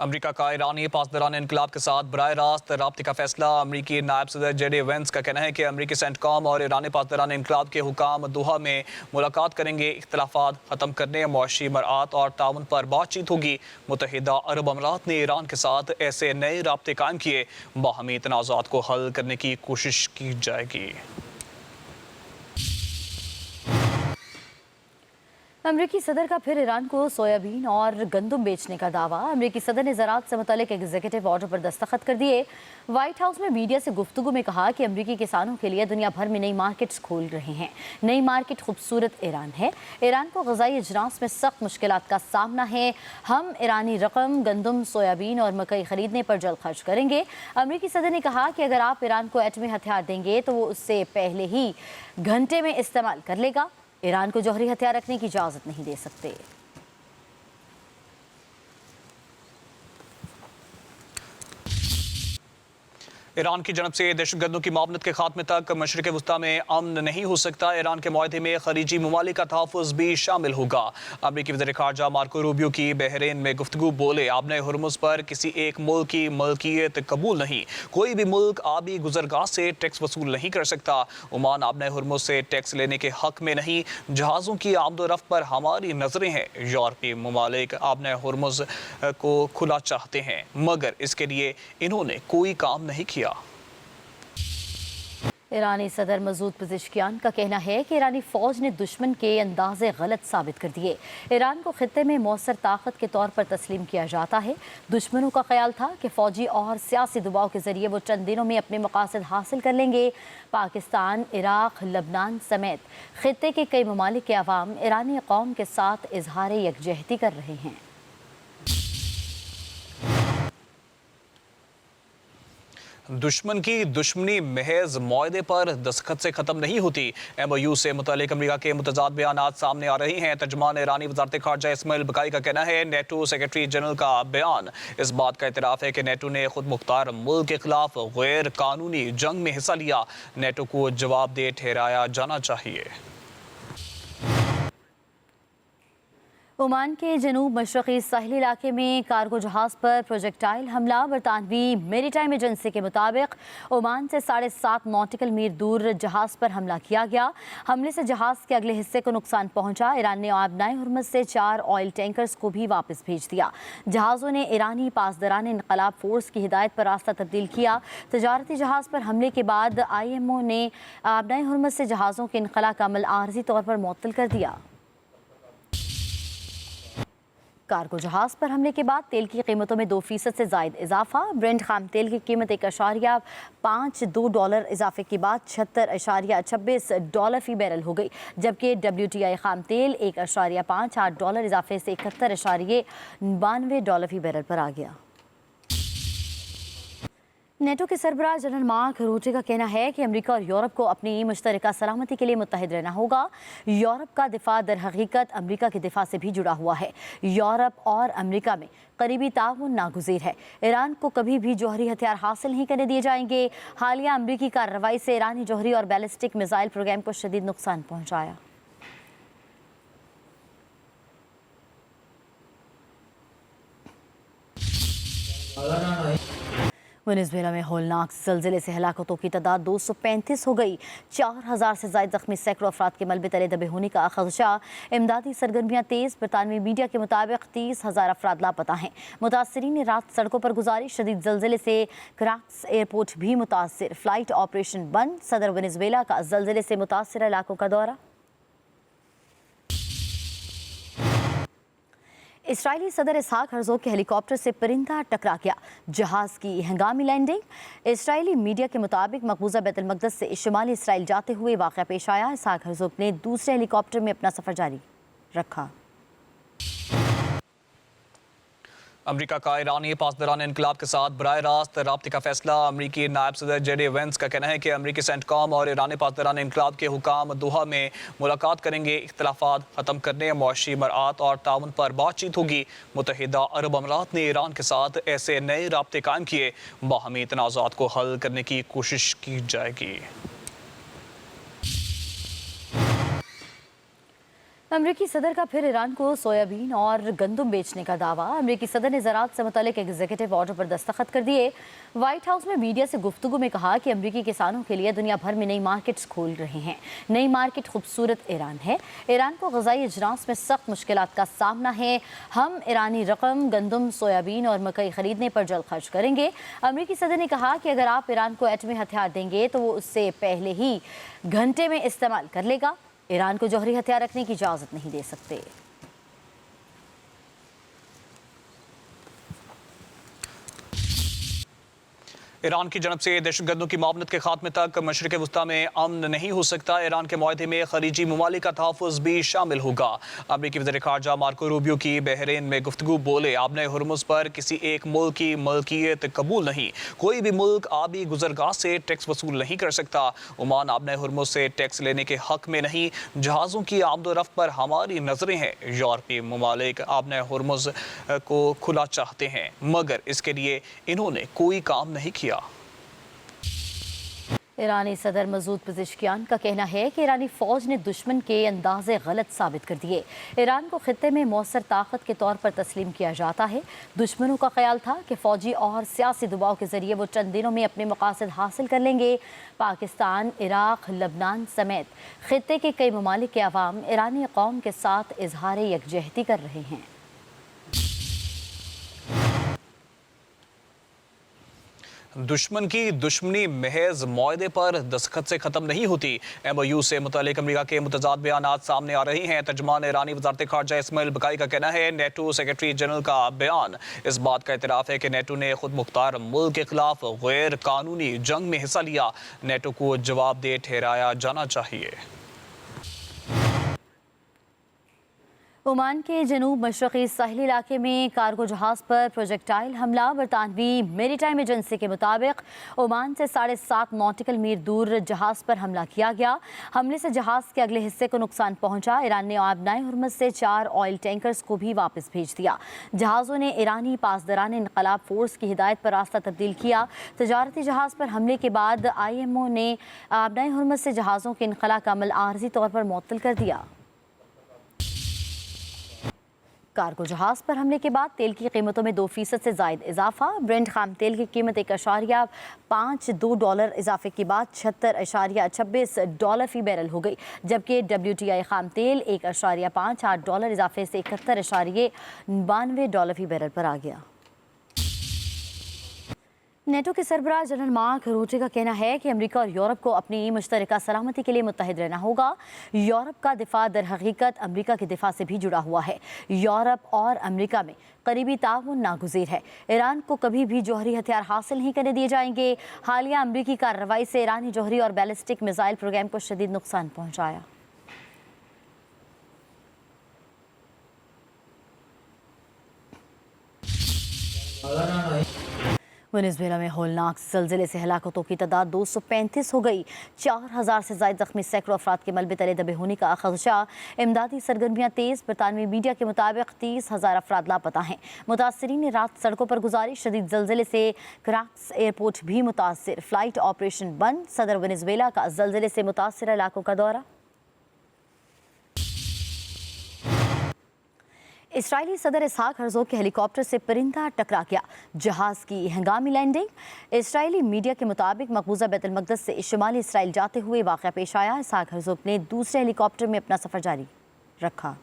अमरीका का ईरानी पासदारान इनकलाब के साथ बराह रास्त राब्ते का फैसला। अमरीकी नायब सदर जेडी वेंस का कहना है कि अमरीकी सेंटकॉम और ईरानी पासदारान इनकलाब के हुकाम दोहा में मुलाकात करेंगे। इख्तलाफात ख़त्म करने, मुआशी मरात और ताउन पर बातचीत होगी। मुत्तहिदा अरब अमारात ने ईरान के साथ ऐसे नए राब्ते कायम किए। बाहमी तनाज़ात को हल करने की कोशिश की जाएगी। अमरीकी सदर का फिर ईरान को सोयाबीन और गंदम बेचने का दावा। अमरीकी सदर ने ज़राअत से मुतालिक एग्जीक्यूटिव ऑर्डर पर दस्तखत कर दिए। व्हाइट हाउस में मीडिया से गुफ्तगू में कहा कि अमरीकी किसानों के लिए दुनिया भर में नई मार्केट्स खोल रहे हैं। नई मार्केट खूबसूरत ईरान है। ईरान को ग़ज़ाई अजनास में सख्त मुश्किलात का सामना है। हम ईरानी रकम, गंदम, सोयाबीन और मकई खरीदने पर जल्द खर्च करेंगे। अमरीकी सदर ने कहा कि अगर आप ईरान को एटमी हथियार देंगे तो वो उससे पहले ही घंटे में इस्तेमाल कर लेगा। ईरान को जौहरी हथियार रखने की इजाज़त नहीं दे सकते। ईरान की जनब से दहशतगर्दों की मामलत के खात्मे तक मशरिक़ वस्ता में अमन नहीं हो सकता। ईरान के मुआहदे में खलीजी ममालिक का तहफ़्फ़ुज़ भी शामिल होगा। अमरीकी वज़ीर ख़ारजा मार्को रूबियो की बहरीन में गुफ्तगू बोले, आबने हुर्मुज़ पर किसी एक मुल्क की मलकियत कबूल नहीं। कोई भी मुल्क आबी गुज़रगाह से टैक्स वसूल नहीं कर सकता। ओमान आबने हुर्मुज़ से टैक्स लेने के हक़ में नहीं। जहाज़ों की आमदोरफ़्त पर हमारी नज़रें हैं। यूरोपीय ममालिक आबने हुर्मुज़ को खुला चाहते हैं, मगर इसके लिए इन्होंने कोई काम नहीं किया। ईरानी सदर मसूद पेज़ेश्कियान का कहना है कि ईरानी फ़ौज ने दुश्मन के अंदाजे गलत साबित कर दिए। ईरान को खित्ते में मौसर ताकत के तौर पर तस्लीम किया जाता है। दुश्मनों का ख्याल था कि फ़ौजी और सियासी दबाव के ज़रिए वो चंद दिनों में अपने मकासद हासिल कर लेंगे। पाकिस्तान, इराक़, लबनान समेत खित्ते के कई ममालिक के अवाम ईरानी कौम के साथ इजहार यकजहती कर रहे हैं। दुश्मन की दुश्मनी महज मुआहदे पर दस्तखत से ख़त्म नहीं होती। MOU से मुतालिक अमरीका के मुतज़ाद बयानात सामने आ रही हैं। तर्जुमान ईरानी वज़ारत ख़ारजा इस्माइल बकाई का कहना है, नेटो सेक्रेटरी जनरल का बयान इस बात का इतराफ़ है कि नेटो ने खुद मुख्तार मुल्क के खिलाफ गैर कानूनी जंग में हिस्सा लिया। नेटो को जवाबदेह ठहराया जाना चाहिए। ओमान के जनूब मशरक़ी साहिली इलाके में कार्गो जहाज़ पर प्रोजेक्टाइल हमला। बरतानवी मेरीटाइम एजेंसी के मुताबिक ओमान से 7.5 नॉटिकल मील दूर जहाज़ पर हमला किया गया। हमले से जहाज़ के अगले हिस्से को नुकसान पहुंचा। ईरान ने आबनाए हुर्मुज़ से 4 ऑयल टैंकर्स को भी वापस भेज दिया। जहाज़ों ने ईरानी पासदारान इनकलाब फोर्स की हिदायत पर रास्ता तब्दील किया। तजारती जहाज़ पर हमले के बाद IMO ने आबनाए हुर्मुज़ से जहाज़ों के इनखला का अमल आर्जी तौर पर मुअत्तल कर दिया। कार्गो जहाज़ पर हमले के बाद तेल की कीमतों में 2% से ज़ायद इजाफा। ब्रेंट खाम तेल की कीमत $1.52 इजाफे के बाद $76.26 फ़ी बैरल हो गई, जबकि WTI खाम तेल $1.58 इजाफे से $71.92 फ़ी बैरल पर आ गया। नेटो के सरबराह जनरल मार्क रूटे का कहना है कि अमेरिका और यूरोप को अपनी मुश्तरका सलामती के लिए मुत्तहिद रहना होगा। यूरोप का दिफा दर हकीकत अमेरिका के दिफा से भी जुड़ा हुआ है। यूरोप और अमेरिका में करीबी ताउन नागुज़ीर है। ईरान को कभी भी जौहरी हथियार हासिल नहीं करने दिए जाएंगे। हालिया अमेरिकी कार्रवाई से ईरानी जौहरी और बैलिस्टिक मिसाइल प्रोग्राम को शदीद नुकसान पहुँचाया। वेनेज़ुएला में होलनाक ज़लज़ले से हलाकतों की तादाद 235 हो गई। 4000 से ज़ायद ज़ख्मी, सैकड़ों अफराद के मलबे तले दबे होने का खदशा। इमदादी सरगर्मियाँ तेज़। बरतानवी मीडिया के मुताबिक 30,000 अफराद लापता हैं। मुतासरीन ने रात सड़कों पर गुजारी। शदीद ज़लज़ले से कराक्स एयरपोर्ट भी मुतासर, फ़्लाइट ऑपरेशन बंद। सदर वेनेज़ुएला का ज़लज़ले से मुतासर इलाकों का दौरा। इसराइली सदर इसहाक हर्ज़ोग के हेलीकॉप्टर से परिंदा टकरा गया। जहाज़ की हंगामी लैंडिंग। इसराइली मीडिया के मुताबिक मकबूजा बैतुल मक़दस से शुमाली इसराइल जाते हुए वाक़या पेश आया। इसहाक हर्ज़ोग ने दूसरे हेलीकॉप्टर में अपना सफ़र जारी रखा। अमरीका का ईरानी पासदारान इनकलाब के साथ बराह रास्त राब्ते का फैसला। अमरीकी नायब सदर जेडी वेंस का कहना है कि अमरीकी सेंटकॉम और ईरानी पासदारान इनकलाब के हुकाम दोहा में मुलाकात करेंगे। इख्तलाफात ख़त्म करने, मुआशी मरात और ताउन पर बातचीत होगी। मुत्तहिदा अरब अमारात ने ईरान के साथ ऐसे नए राब्ते कायम किए। बाहमी तनाज़ात को हल करने की कोशिश की जाएगी। अमरीकी सदर का फिर ईरान को सोयाबीन और गंदम बेचने का दावा। अमरीकी सदर ने ज़राअत से मुतालिक एग्जीक्यूटिव ऑर्डर पर दस्तखत कर दिए। व्हाइट हाउस में मीडिया से गुफ्तगू में कहा कि अमरीकी किसानों के लिए दुनिया भर में नई मार्केट्स खोल रहे हैं। नई मार्केट खूबसूरत ईरान है। ईरान को ग़ज़ाई अजनास में सख्त मुश्किलात का सामना है। हम ईरानी रकम, गंदम, सोयाबीन और मकई खरीदने पर जल्द खर्च करेंगे। अमरीकी सदर ने कहा कि अगर आप ईरान को एटमी हथियार देंगे तो वो उससे पहले ही घंटे में इस्तेमाल कर लेगा। ईरान को जौहरी हथियार रखने की इजाज़त नहीं दे सकते। ईरान की जनब से दहशतगर्दों की मावनत के खात्मे तक मशरिक़ वस्ता में अमन नहीं हो सकता। ईरान के मुआहदे में खलीजी ममालिक का तहफ़्फ़ुज़ भी शामिल होगा। अमरीकी वज़ीर ख़ारजा मार्को रूबियो की बहरीन में गुफ्तगू बोले, आबने हुर्मुज़ पर किसी एक मुल्क की मलकियत कबूल नहीं। कोई भी मुल्क आबी गुज़रगाह से टैक्स वसूल नहीं कर सकता। ओमान आबने हुर्मुज़ से टैक्स लेने के हक़ में नहीं। जहाज़ों की आमदोरफ़्त पर हमारी नज़रें हैं। यूरोपीय ममालिक आबने हुर्मुज़ को खुला चाहते हैं, मगर इसके लिए इन्होंने कोई काम नहीं किया। ईरानी सदर मसूद पेज़ेश्कियान का कहना है कि ईरानी फ़ौज ने दुश्मन के अंदाजे गलत साबित कर दिए। ईरान को खित्ते में मौसर ताकत के तौर पर तस्लीम किया जाता है। दुश्मनों का ख्याल था कि फ़ौजी और सियासी दबाव के ज़रिए वो चंद दिनों में अपने मकासद हासिल कर लेंगे। पाकिस्तान, इराक़, लबनान समेत खित्ते के कई ममालिक के अवाम ईरानी कौम के साथ इजहार यकजहती कर रहे हैं। दुश्मन की दुश्मनी महज मुआहदे पर दस्तखत से ख़त्म नहीं होती। MOU से मुतालिक अमरीका के मुतज़ाद बयानात सामने आ रही हैं। तर्जुमान ईरानी वज़ारत ख़ारजा इस्माइल बकाई का कहना है, नेटो सेक्रेटरी जनरल का बयान इस बात का इतराफ़ है कि नेटो ने खुद मुख्तार मुल्क के खिलाफ गैर कानूनी जंग में हिस्सा लिया। नेटो को जवाबदेह ठहराया जाना चाहिए। ओमान के जनूब मशरक़ी साहिली इलाके में कार्गो जहाज़ पर प्रोजेक्टाइल हमला। बरतानवी मेरीटाइम एजेंसी के मुताबिक ओमान से 7.5 नॉटिकल मील दूर जहाज़ पर हमला किया गया। हमले से जहाज़ के अगले हिस्से को नुकसान पहुंचा। ईरान ने आबनाए हुर्मुज़ से 4 ऑयल टैंकर्स को भी वापस भेज दिया। जहाज़ों ने ईरानी पासदारान इनकलाब फोर्स की हिदायत पर रास्ता तब्दील किया। तजारती जहाज़ पर हमले के बाद IMO ने आबनाए हुर्मुज़ से जहाज़ों के इनखला का अमल आर्जी तौर पर मुअत्तल कर दिया। कार्गो जहाज़ पर हमले के बाद तेल की कीमतों में 2% से ज़ायद इजाफा। ब्रेंट खाम तेल की कीमत $1.52 इजाफे के बाद $76.26 फ़ी बैरल हो गई, जबकि WTI खाम तेल $1.58 इजाफे से $71.92 फ़ी बैरल पर आ गया। नेटो के सरबराह जनरल मार्क रूटे का कहना है कि अमेरिका और यूरोप को अपनी मुश्तरका सलामती के लिए मुत्तहिद रहना होगा। यूरोप का दिफा दर हकीकत अमेरिका के दिफा से भी जुड़ा हुआ है। यूरोप और अमेरिका में करीबी ताउन नागुज़ीर है। ईरान को कभी भी जौहरी हथियार हासिल नहीं करने दिए जाएंगे। हालिया अमेरिकी कार्रवाई से ईरानी जौहरी और बैलिस्टिक मिसाइल प्रोग्राम को शदीद नुकसान पहुँचाया। वेनेजुएला में होलनाक ज़लज़ले से हलाकतों की तादाद 235 हो गई। 4000 से ज़ायद ज़ख्मी, सैकड़ों अफराद के मलबे तले दबे होने का खदशा। इमदादी सरगर्मियाँ तेज़। बरतानवी मीडिया के मुताबिक 30,000 अफराद लापता हैं। मुतासरीन ने रात सड़कों पर गुजारी। शदीद ज़लज़ले से कराक्स एयरपोर्ट भी मुतासर, फ़्लाइट ऑपरेशन बंद। सदर वेनेजुएला का ज़लज़ले से मुतासर इलाकों का दौरा। इसराइली सदर इसहाक हर्ज़ोग के हेलीकॉप्टर से परिंदा टकरा गया। जहाज़ की हंगामी लैंडिंग। इसराइली मीडिया के मुताबिक मकबूजा बैतुल मक़दस से शुमाली इसराइल जाते हुए वाक़या पेश आया। इसहाक हर्ज़ोग ने दूसरे हेलीकॉप्टर में अपना सफ़र जारी रखा।